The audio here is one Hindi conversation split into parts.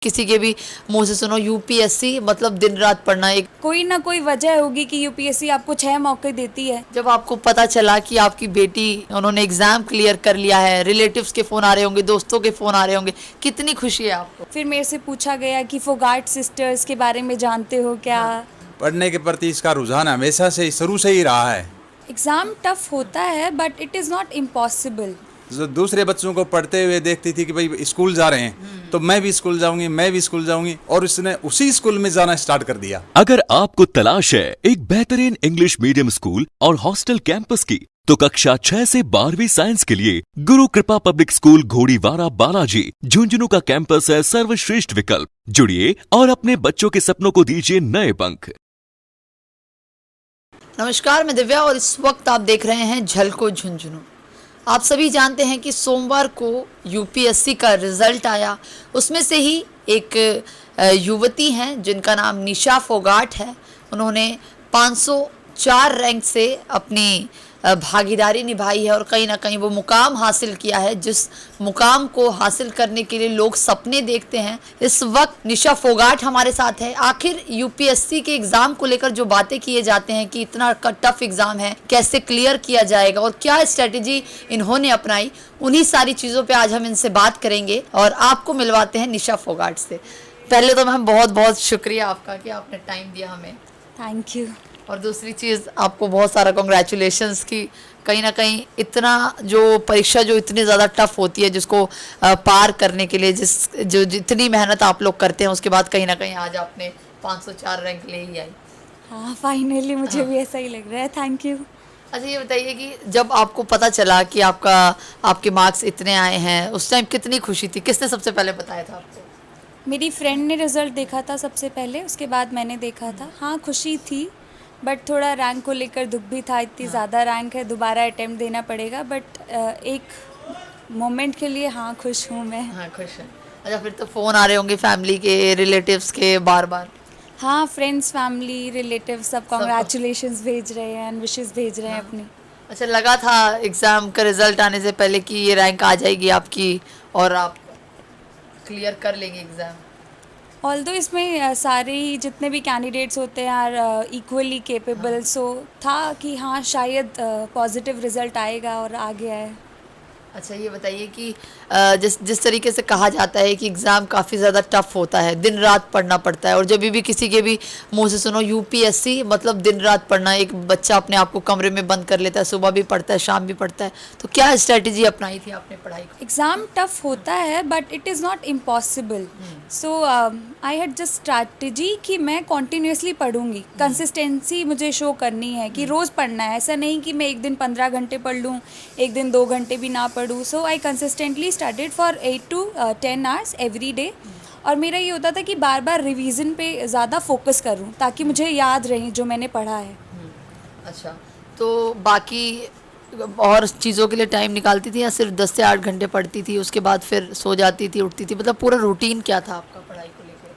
किसी के भी मुंह से सुनो यूपीएससी मतलब दिन रात पढ़ना। एक कोई ना कोई वजह होगी कि यूपीएससी आपको 6 मौके देती है। जब आपको पता चला कि आपकी बेटी उन्होंने एग्जाम क्लियर कर लिया है, रिलेटिव्स के फोन आ रहे होंगे, दोस्तों के फोन आ रहे होंगे, कितनी खुशी है आपको? फिर मेरे से पूछा गया कि फोगाट सिस्टर्स के बारे में जानते हो क्या। पढ़ने के प्रति इसका रुझान हमेशा से शुरू से ही रहा है। एग्ज़ाम टफ होता है but it is not impossible. जो दूसरे बच्चों को पढ़ते हुए देखती थी कि भाई स्कूल जा रहे हैं तो मैं भी स्कूल जाऊंगी, मैं भी स्कूल जाऊंगी, और उसने उसी स्कूल में जाना स्टार्ट कर दिया। अगर आपको तलाश है एक बेहतरीन इंग्लिश मीडियम स्कूल और हॉस्टल कैंपस की, तो कक्षा 6 से 12वीं साइंस के लिए गुरु कृपा पब्लिक स्कूल घोड़ीवाड़ा बालाजी झुंझुनू का कैंपस है सर्वश्रेष्ठ विकल्प। जुड़िए और अपने बच्चों के सपनों को दीजिए नए पंख। नमस्कार, मैं दिव्या और इस वक्त आप देख रहे हैं झलको झुंझुनू। आप सभी जानते हैं कि सोमवार को यूपीएससी का रिजल्ट आया। उसमें से ही एक युवती हैं जिनका नाम निशा फोगाट है। उन्होंने 504 रैंक से अपनी भागीदारी निभाई है और कहीं ना कहीं वो मुकाम हासिल किया है जिस मुकाम को हासिल करने के लिए लोग सपने देखते हैं। इस वक्त निशा फोगाट हमारे साथ है। आखिर यूपीएससी के एग्ज़ाम को लेकर जो बातें किए जाते हैं कि इतना टफ एग्ज़ाम है, कैसे क्लियर किया जाएगा और क्या स्ट्रेटेजी इन्होंने अपनाई, उन्हीं सारी चीज़ों पे आज हम इनसे बात करेंगे और आपको मिलवाते हैं निशा फोगाट से। पहले तो मैम बहुत बहुत शुक्रिया आपका कि आपने टाइम दिया हमें। Thank you. और दूसरी चीज़, आपको बहुत सारा कॉन्ग्रेचुलेशंस कि कहीं ना कहीं इतना जो परीक्षा जो इतनी ज़्यादा टफ होती है जिसको पार करने के लिए जितनी मेहनत आप लोग करते हैं उसके बाद कहीं ना कहीं आज आपने 504 रैंक ले ही आई। हाँ, फाइनली मुझे भी ऐसा ही लग रहा है। Thank you. अच्छा, ये बताइए कि जब आपको पता चला कि आपके मार्क्स इतने आए हैं, उस टाइम कितनी खुशी थी? किसने सबसे पहले बताया था आपको? मेरी फ्रेंड ने रिज़ल्ट देखा था सबसे पहले, उसके बाद मैंने देखा था। हाँ, खुशी थी बट थोड़ा रैंक को लेकर दुख भी था। इतनी ज़्यादा रैंक है, दोबारा अटेम्प्ट देना पड़ेगा, बट एक मोमेंट के लिए हाँ खुश हूँ मैं। हाँ, खुश है। अच्छा, फिर तो फ़ोन आ रहे होंगे फैमिली के, रिलेटिव्स के बार बार? हाँ, फ्रेंड्स, फैमिली, रिलेटिव सब कॉन्ग्रेचुलेशंस भेज रहे हैं एंड विशेस भेज रहे हैं अपनी। अच्छा, लगा था एग्ज़ाम का रिज़ल्ट आने से पहले कि ये रैंक आ जाएगी आपकी और आप क्लियर कर लेंगे एग्ज़ाम? ऑल्दो इसमें सारे ही जितने भी कैंडिडेट्स होते हैं आर इक्वली केपेबल, सो था कि हाँ शायद पॉजिटिव रिजल्ट आएगा और आ गया है। अच्छा, ये बताइए कि जिस तरीके से कहा जाता है कि एग्ज़ाम काफ़ी ज़्यादा टफ होता है, दिन रात पढ़ना पड़ता है, और जब भी किसी के भी मुंह से सुनो यूपीएससी मतलब दिन रात पढ़ना, एक बच्चा अपने आप को कमरे में बंद कर लेता है, सुबह भी पढ़ता है, शाम भी पढ़ता है, तो क्या स्ट्रेटजी अपनाई थी आपने पढ़ाई को? एग्ज़ाम टफ होता है but it is not impossible. So I had just strategy कि मैं कॉन्टीन्यूसली पढ़ूंगी। कंसिस्टेंसी मुझे शो करनी है कि रोज़ पढ़ना है। ऐसा नहीं कि मैं एक दिन 15 घंटे पढ़ लूँ, एक दिन 2 घंटे भी ना पढ़ूँ। So I consistently studied for 8 to 10 hours every day. और मेरा ये होता था कि बार बार रिवीजन पे ज़्यादा फोकस करूँ ताकि मुझे याद रहे जो मैंने पढ़ा है। अच्छा, तो बाकी और चीज़ों के लिए टाइम निकालती थी या सिर्फ 10 से 8 घंटे पढ़ती थी, उसके बाद फिर सो जाती थी, उठती थी? मतलब पूरा रूटीन क्या था आपका पढ़ाई को लेकर?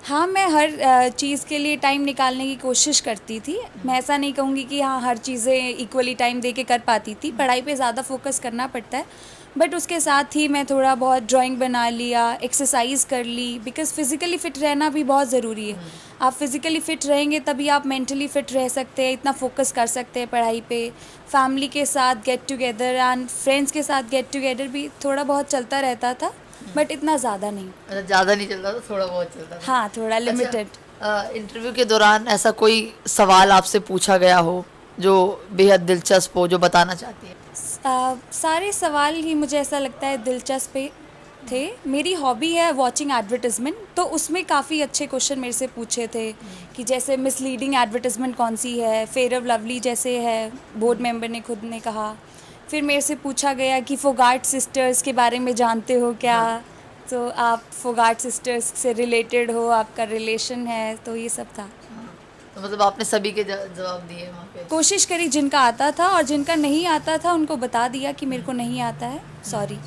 हाँ, मैं हर चीज़ के लिए टाइम निकालने की कोशिश करती थी। मैं ऐसा नहीं कहूँगी कि हाँ हर चीज़ें इक्वली टाइम दे के कर पाती थी। पढ़ाई पे ज़्यादा फोकस करना पड़ता है, बट उसके साथ ही मैं थोड़ा बहुत ड्राइंग बना लिया, एक्सरसाइज कर ली, बिकॉज़ फिज़िकली फ़िट रहना भी बहुत ज़रूरी है। आप फिज़िकली फ़िट रहेंगे तभी आप मेंटली फ़िट रह सकते हैं, इतना फोकस कर सकते हैं पढ़ाई पे। फैमिली के साथ गेट टुगेदर एंड फ्रेंड्स के साथ गेट टुगेदर भी थोड़ा बहुत चलता रहता था, बट इतना ज़्यादा नहीं। अच्छा, ज़्यादा नहीं चलता था, थोड़ा बहुत चलता था। हाँ, थोड़ा लिमिटेड। इंटरव्यू के दौरान ऐसा कोई सवाल आपसे पूछा गया हो जो बेहद दिलचस्प हो, जो बताना चाहती है? सारे सवाल ही मुझे ऐसा लगता है दिलचस्प थे। मेरी हॉबी है वॉचिंग एडवर्टाइजमेंट, तो उसमें काफ़ी अच्छे क्वेश्चन मेरे से पूछे थे कि जैसे मिसलीडिंग एडवर्टाइजमेंट कौन सी है, फेयर ऑफ लवली जैसे है, बोर्ड मेंबर ने खुद ने कहा। फिर मेरे से पूछा गया कि फोगाट सिस्टर्स के बारे में जानते हो क्या? तो आप फोगाट सिस्टर्स से रिलेटेड हो, आपका रिलेशन है, तो ये सब था। तो मतलब आपने सभी के जवाब दिए वहाँ पे? कोशिश करी जिनका आता था, और जिनका नहीं आता था उनको बता दिया कि मेरे को नहीं आता है, सॉरी।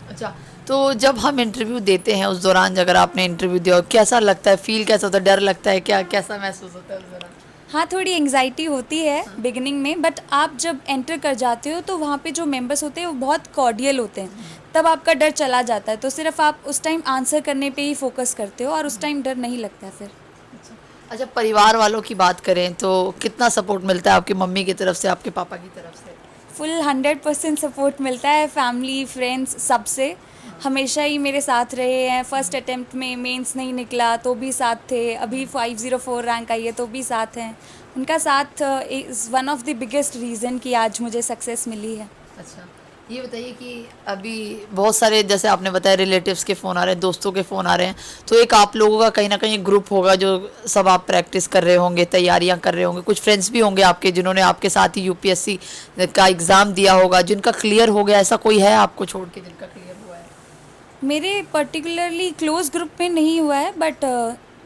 अच्छा, तो जब हम इंटरव्यू देते हैं उस दौरान अगर आपने इंटरव्यू दिया, कैसा लगता है? फील कैसा होता है? डर लगता है क्या? कैसा महसूस होता है उस दौरान? हाँ, थोड़ी एंग्जाइटी होती है बिगिनिंग में, बट आप जब एंटर कर जाते हो तो वहाँ पे जो मेंबर्स होते हैं वो बहुत कॉर्डियल होते हैं, तब आपका डर चला जाता है। तो सिर्फ आप उस टाइम आंसर करने पे ही फोकस करते हो और उस टाइम डर नहीं लगता फिर। अच्छा, परिवार वालों की बात करें तो कितना सपोर्ट मिलता है आपकी मम्मी की तरफ से, आपके पापा की तरफ से? फुल 100% सपोर्ट मिलता है, फैमिली फ्रेंड्स सबसे। हमेशा ही मेरे साथ रहे हैं। फर्स्ट अटेम्प्ट में मेंस नहीं निकला तो भी साथ थे, अभी 504 रैंक आई है तो भी साथ हैं। उनका साथ is one of the biggest reason कि आज मुझे सक्सेस मिली है। अच्छा, ये बताइए कि अभी बहुत सारे, जैसे आपने बताया, रिलेटिव्स के फ़ोन आ रहे हैं, दोस्तों के फ़ोन आ रहे हैं, तो एक आप लोगों का कहीं ना कहीं ग्रुप होगा जो सब आप प्रैक्टिस कर रहे होंगे, तैयारियां कर रहे होंगे। कुछ फ्रेंड्स भी होंगे आपके जिन्होंने आपके साथ ही यूपीएससी का एग्ज़ाम दिया होगा, जिनका क्लियर हो गया। ऐसा कोई है आपको छोड़ के जिनका क्लियर हुआ है? मेरे पर्टिकुलरली क्लोज ग्रुप में नहीं हुआ है, बट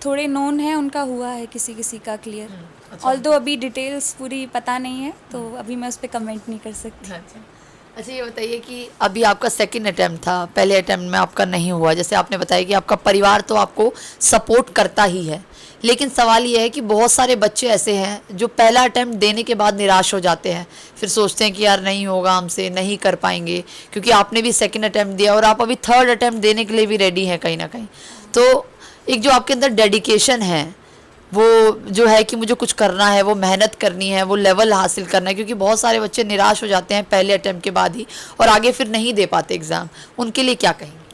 थोड़े नोन हैं, उनका हुआ है किसी किसी का क्लियर। ऑल्दो अभी डिटेल्स पूरी पता नहीं है तो अभी मैं उस पर कमेंट नहीं कर सकती। अच्छा, ये बताइए कि अभी आपका सेकंड अटेम्प्ट था, पहले अटेम्प्ट में आपका नहीं हुआ। जैसे आपने बताया कि आपका परिवार तो आपको सपोर्ट करता ही है, लेकिन सवाल ये है कि बहुत सारे बच्चे ऐसे हैं जो पहला अटेम्प्ट देने के बाद निराश हो जाते हैं, फिर सोचते हैं कि यार नहीं होगा हमसे, नहीं कर पाएंगे, क्योंकि आपने भी सेकंड अटेम्प्ट दिया और आप अभी थर्ड अटेम्प्ट देने के लिए भी रेडी हैं कहीं ना कहीं। तो एक जो आपके अंदर डेडिकेशन है, वो जो है कि मुझे कुछ करना है, वो मेहनत करनी है, वो लेवल हासिल करना है, क्योंकि बहुत सारे बच्चे निराश हो जाते हैं पहले अटेम्प्ट के बाद ही और आगे फिर नहीं दे पाते एग्ज़ाम। उनके लिए क्या कहेंगे?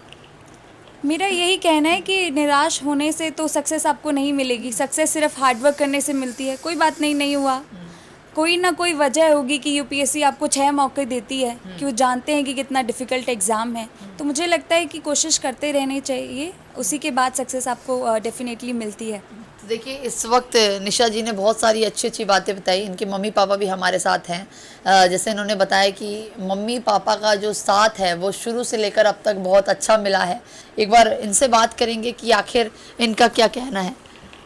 मेरा यही कहना है कि निराश होने से तो सक्सेस आपको नहीं मिलेगी। सक्सेस सिर्फ हार्डवर्क करने से मिलती है। कोई बात नहीं, नहीं हुआ, कोई ना कोई वजह होगी कि यूपीएससी आपको 6 मौके देती है, कि वो जानते हैं कि कितना डिफ़िकल्ट एग्ज़ाम है। तो मुझे लगता है कि कोशिश करते रहनी चाहिए, उसी के बाद सक्सेस आपको डेफिनेटली मिलती है। तो देखिए, इस वक्त निशा जी ने बहुत सारी अच्छी अच्छी बातें बताई। इनके मम्मी पापा भी हमारे साथ हैं। जैसे इन्होंने बताया कि मम्मी पापा का जो साथ है वो शुरू से लेकर अब तक बहुत अच्छा मिला है। एक बार इनसे बात करेंगे कि आखिर इनका क्या कहना है।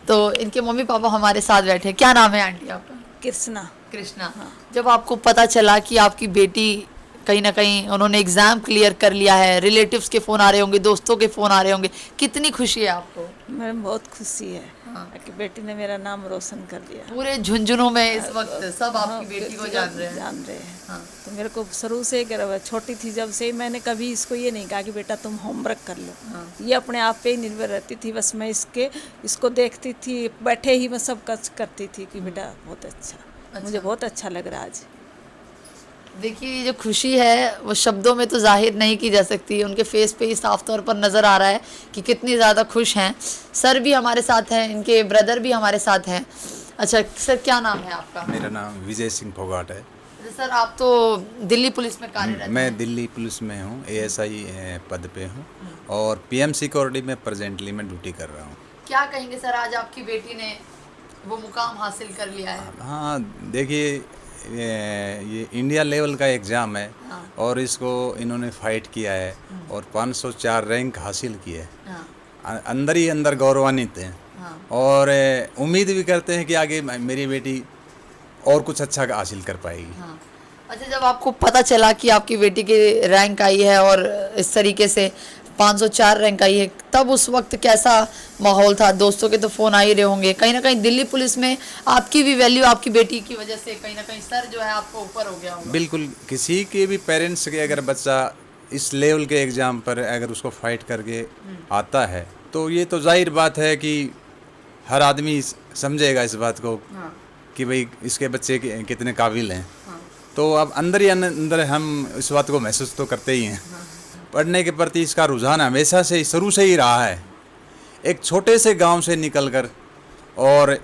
तो इनके मम्मी पापा हमारे साथ बैठे हैं। क्या नाम है आंटी आपका? कृष्णा। कृष्णा। जब आपको पता चला कि आपकी बेटी कहीं ना कहीं उन्होंने एग्ज़ाम क्लियर कर लिया है, रिलेटिव्स के फ़ोन आ रहे होंगे, दोस्तों के फ़ोन आ रहे होंगे, कितनी खुशी है आपको? मैं बहुत खुशी है कि बेटी ने मेरा नाम रोशन कर दिया। पूरे झुंझुनू में इस वक्त सब आपकी बेटी को जान रहे हैं। हाँ। तो मेरे को शुरू से छोटी थी जब से मैंने कभी इसको ये नहीं कहा कि बेटा तुम होमवर्क कर लो। ये अपने आप पे ही निर्भर रहती थी, बस मैं इसको देखती थी, बैठे ही मैं सब कुछ करती थी कि बेटा बहुत अच्छा। मुझे बहुत अच्छा लग रहा आज। देखिए, ये जो खुशी है वो शब्दों में तो जाहिर नहीं की जा सकती। उनके फेस पे ही साफ तौर पर नज़र आ रहा है कि कितनी ज़्यादा खुश हैं। सर भी हमारे साथ हैं, इनके ब्रदर भी हमारे साथ हैं। अच्छा सर, क्या नाम है आपका? मेरा नाम विजय सिंह फोगाट है। सर, आप तो दिल्ली पुलिस में कार्यरत हैं। मैं दिल्ली पुलिस में हूँ, एएसआई पद पे हूँ और पीएम सिक्योरिटी में प्रेजेंटली मैं ड्यूटी कर रहा हूँ। क्या कहेंगे सर, आज आपकी बेटी ने वो मुकाम हासिल कर लिया है? हाँ, देखिए, ये इंडिया लेवल का एग्ज़ाम है और इसको इन्होंने फाइट किया है और 504 रैंक हासिल की है। अंदर ही अंदर गौरवान्वित हैं और उम्मीद भी करते हैं कि आगे मेरी बेटी और कुछ अच्छा हासिल कर पाएगी। अच्छा, जब आपको पता चला कि आपकी बेटी की रैंक आई है और इस तरीके से 504 रैंक आई है, तब उस वक्त कैसा माहौल था? दोस्तों के तो फ़ोन आ ही रहे होंगे। कहीं ना कहीं दिल्ली पुलिस में आपकी भी वैल्यू आपकी बेटी की वजह से कहीं ना कहीं सर जो है आपको ऊपर हो गया होगा। बिल्कुल, किसी के भी पेरेंट्स के अगर बच्चा इस लेवल के एग्ज़ाम पर अगर उसको फाइट करके आता है तो ये तो जाहिर बात है कि हर आदमी समझेगा इस बात को कि भाई इसके बच्चे कितने काबिल हैं। तो अब अंदर ही अंदर हम इस बात को महसूस तो करते ही हैं। पढ़ने के प्रति इसका रुझान हमेशा से शुरू से ही रहा है। एक छोटे से गांव से निकलकर और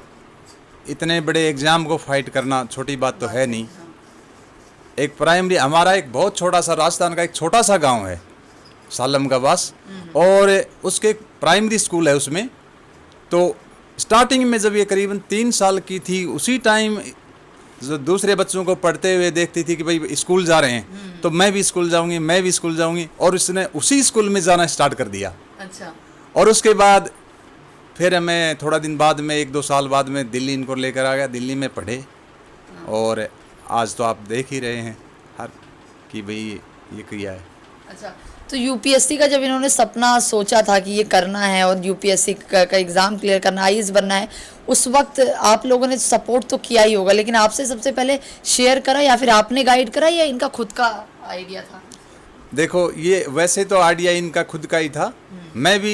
इतने बड़े एग्ज़ाम को फाइट करना छोटी बात तो है नहीं। एक प्राइमरी, हमारा एक बहुत छोटा सा राजस्थान का एक छोटा सा गांव है सालम का बास, और उसके एक प्राइमरी स्कूल है उसमें। तो स्टार्टिंग में जब ये करीबन 3 साल की थी, उसी टाइम जो दूसरे बच्चों को पढ़ते हुए देखती थी कि भाई स्कूल जा रहे हैं तो मैं भी स्कूल जाऊंगी, मैं भी स्कूल जाऊंगी, और उसने उसी स्कूल में जाना स्टार्ट कर दिया। अच्छा। और उसके बाद फिर मैं थोड़ा दिन बाद में 1-2 साल बाद में दिल्ली इनको लेकर आ गया, दिल्ली में पढ़े और आज तो आप देख ही रहे हैं हर कि भाई ये किया है। अच्छा, तो यूपीएससी का जब इन्होंने सपना सोचा था कि ये करना है और यूपीएससी का एग्ज़ाम क्लियर करना, आईएएस बनना है, उस वक्त आप लोगों ने सपोर्ट तो किया ही होगा, लेकिन आपसे सबसे पहले शेयर करा या फिर आपने गाइड करा या इनका खुद का आइडिया था? देखो, ये वैसे तो आइडिया इनका खुद का ही था। मैं भी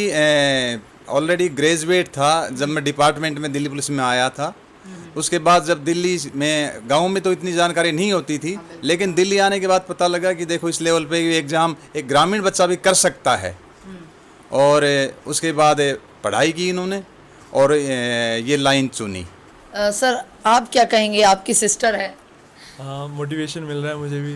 ऑलरेडी ग्रेजुएट था जब मैं डिपार्टमेंट में दिल्ली पुलिस में आया था। उसके बाद जब दिल्ली में, गांव में तो इतनी जानकारी नहीं होती थी, लेकिन दिल्ली आने के बाद पता लगा कि देखो इस लेवल पे एग्ज़ाम एक ग्रामीण बच्चा भी कर सकता है। और उसके बाद पढ़ाई की इन्होंने और ये लाइन चुनी। सर आप क्या कहेंगे, आपकी सिस्टर है? हाँ, मोटिवेशन मिल रहा है मुझे भी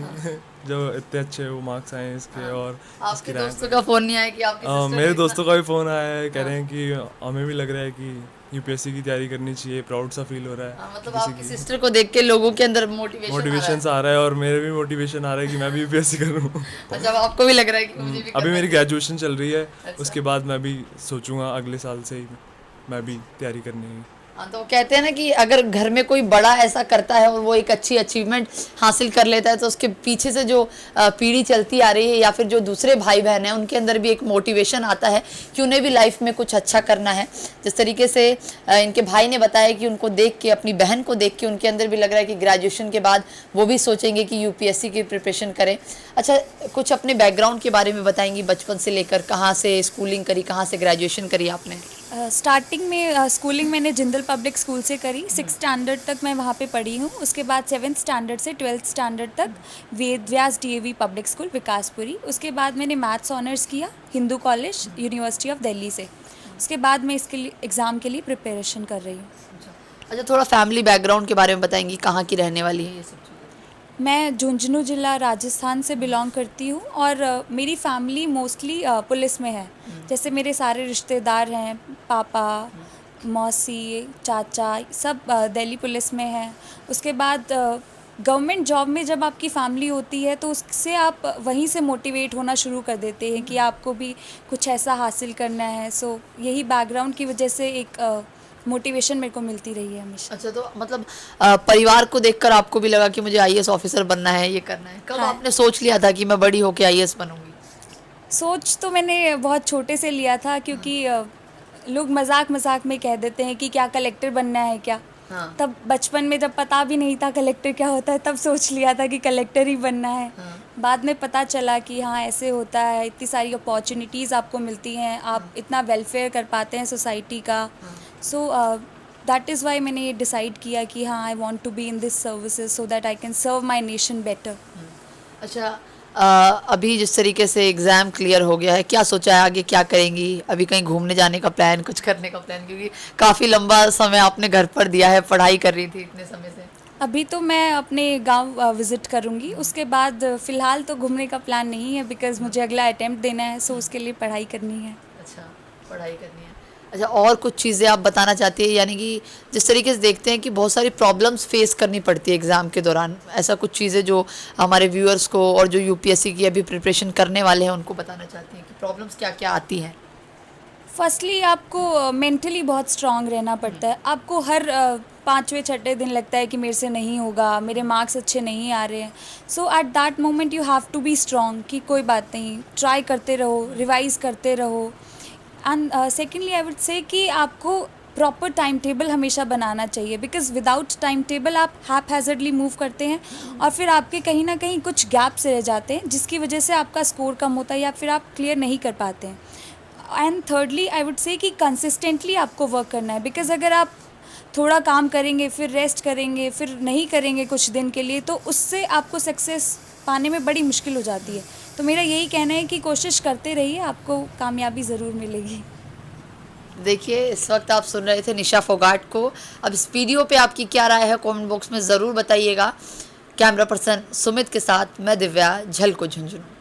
जो इतने अच्छे वो मार्क्स आए हैं इसके। और आपके दोस्तों का फोन नहीं आया कि आपकी सिस्टर मेरे दोस्तों का भी फ़ोन आया है, कह रहे हैं कि हमें भी लग रहा है कि यूपीएससी की तैयारी करनी चाहिए, प्राउड सा फील हो रहा है। मतलब आपकी सिस्टर को देख के लोगों के अंदर मोटिवेशन सा आ रहा है और मेरे भी मोटिवेशन आ रहा है कि मैं भी यूपीएससी करूँ। अच्छा, आपको भी लग रहा है कि मुझे भी अभी मेरी ग्रेजुएशन चल रही है, उसके बाद मैं भी सोचूंगा अगले साल से ही मैं भी तैयारी करनी है। हाँ, तो कहते हैं ना कि अगर घर में कोई बड़ा ऐसा करता है और वो एक अच्छी अचीवमेंट हासिल कर लेता है तो उसके पीछे से जो पीढ़ी चलती आ रही है या फिर जो दूसरे भाई बहन हैं उनके अंदर भी एक मोटिवेशन आता है कि उन्हें भी लाइफ में कुछ अच्छा करना है। जिस तरीके से इनके भाई ने बताया कि उनको देख के, अपनी बहन को देख के उनके अंदर भी लग रहा है कि ग्रेजुएशन के बाद वो भी सोचेंगे कि यूपीएससी की प्रिपरेशन करें। अच्छा, कुछ अपने बैकग्राउंड के बारे में बताएंगी, बचपन से लेकर कहाँ से स्कूलिंग करी, कहाँ से ग्रेजुएशन करी आपने? स्टार्टिंग में स्कूलिंग मैंने जिंदल पब्लिक स्कूल से करी। 6th स्टैंडर्ड तक मैं वहाँ पे पढ़ी हूँ। उसके बाद 7th स्टैंडर्ड से 12th स्टैंडर्ड तक Ved Vyas DAV public school Vikaspuri. उसके बाद मैंने मैथ्स ऑनर्स किया Hindu college university of Delhi से। उसके बाद मैं इसके लिए एग्ज़ाम के लिए प्रिपरेशन कर रही हूँ। अच्छा, थोड़ा फैमिली बैकग्राउंड के बारे में बताएंगी, कहाँ की रहने वाली है ये सब? मैं झुंझुनू जिला राजस्थान से बिलोंग करती हूँ और मेरी फैमिली मोस्टली पुलिस में है। जैसे मेरे सारे रिश्तेदार हैं, पापा, मौसी, चाचा, सब दिल्ली पुलिस में हैं। उसके बाद गवर्नमेंट जॉब में जब आपकी फैमिली होती है तो उससे आप वहीं से मोटिवेट होना शुरू कर देते हैं कि आपको भी कुछ ऐसा हासिल करना है। सो यही बैकग्राउंड की वजह से एक मोटिवेशन मेरे को मिलती रही है हमेशा। अच्छा, तो मतलब परिवार को देखकर आपको भी लगा कि मुझे आईएएस ऑफिसर बनना है, ये करना है? कब आपने सोच लिया था कि मैं बड़ी होकर आईएएस बनूंगी? सोच तो मैंने बहुत छोटे से लिया था क्योंकि लोग मजाक मजाक में कह देते हैं कि क्या कलेक्टर बनना है क्या। हाँ। तब बचपन में जब पता भी नहीं था कलेक्टर क्या होता है तब सोच लिया था कि कलेक्टर ही बनना है। बाद में पता चला कि हाँ ऐसे होता है, इतनी सारी अपॉर्चुनिटीज़ आपको मिलती हैं, आप इतना वेलफेयर कर पाते हैं सोसाइटी का। सो दैट इज़ वाई मैंने ये डिसाइड किया कि हाँ I want to be in this services so that I can serve my nation better. अच्छा, अभी जिस तरीके से एग्ज़ाम क्लियर हो गया है, क्या सोचा है आगे क्या करेंगी? अभी कहीं घूमने जाने का प्लान, कुछ करने का प्लान? क्योंकि काफ़ी लंबा समय आपने घर पर दिया है, पढ़ाई कर रही थी इतने समय से। अभी तो मैं अपने गांव विज़िट करूंगी। उसके बाद फ़िलहाल तो घूमने का प्लान नहीं है बिकॉज़ मुझे अगला अटेम्प्ट देना है। सो उसके लिए पढ़ाई करनी है। अच्छा, पढ़ाई करनी है। अच्छा, और कुछ चीज़ें आप बताना चाहती है? यानी कि जिस तरीके से देखते हैं कि बहुत सारी प्रॉब्लम्स फेस करनी पड़ती है एग्ज़ाम के दौरान, ऐसा कुछ चीज़ें जो हमारे व्यूअर्स को और जो यूपीएससी की अभी प्रिपरेशन करने वाले हैं उनको बताना चाहती हैं कि प्रॉब्लम्स क्या क्या आती हैं? फर्स्टली आपको मेंटली बहुत स्ट्रांग रहना पड़ता है। आपको हर 5वें 6ठे दिन लगता है कि मेरे से नहीं होगा, मेरे मार्क्स अच्छे नहीं आ रहे हैं। So at that moment you have to be strong कि कोई बात नहीं, ट्राई करते रहो, रिवाइज़ करते रहो। And secondly I would say कि आपको प्रॉपर टाइम टेबल हमेशा बनाना चाहिए बिकॉज विदाउट टाइम टेबल आप हैप हैज़र्डली मूव करते हैं और फिर आपके कहीं ना कहीं कुछ गैप्स रह जाते हैं जिसकी वजह से आपका स्कोर कम होता है या फिर आप क्लियर नहीं कर पाते हैं। And thirdly I would say कि कंसिस्टेंटली आपको वर्क करना है बिकॉज अगर आप थोड़ा काम करेंगे फिर रेस्ट करेंगे फिर नहीं करेंगे कुछ दिन के लिए तो उससे आपको सक्सेस पाने में बड़ी मुश्किल हो जाती है। तो मेरा यही कहना है कि कोशिश करते रहिए, आपको कामयाबी ज़रूर मिलेगी। देखिए, इस वक्त आप सुन रहे थे निशा फोगाट को। अब इस वीडियो पे आपकी क्या राय है कमेंट बॉक्स में ज़रूर बताइएगा। कैमरा पर्सन सुमित के साथ मैं दिव्या, झलको झुंझुनू।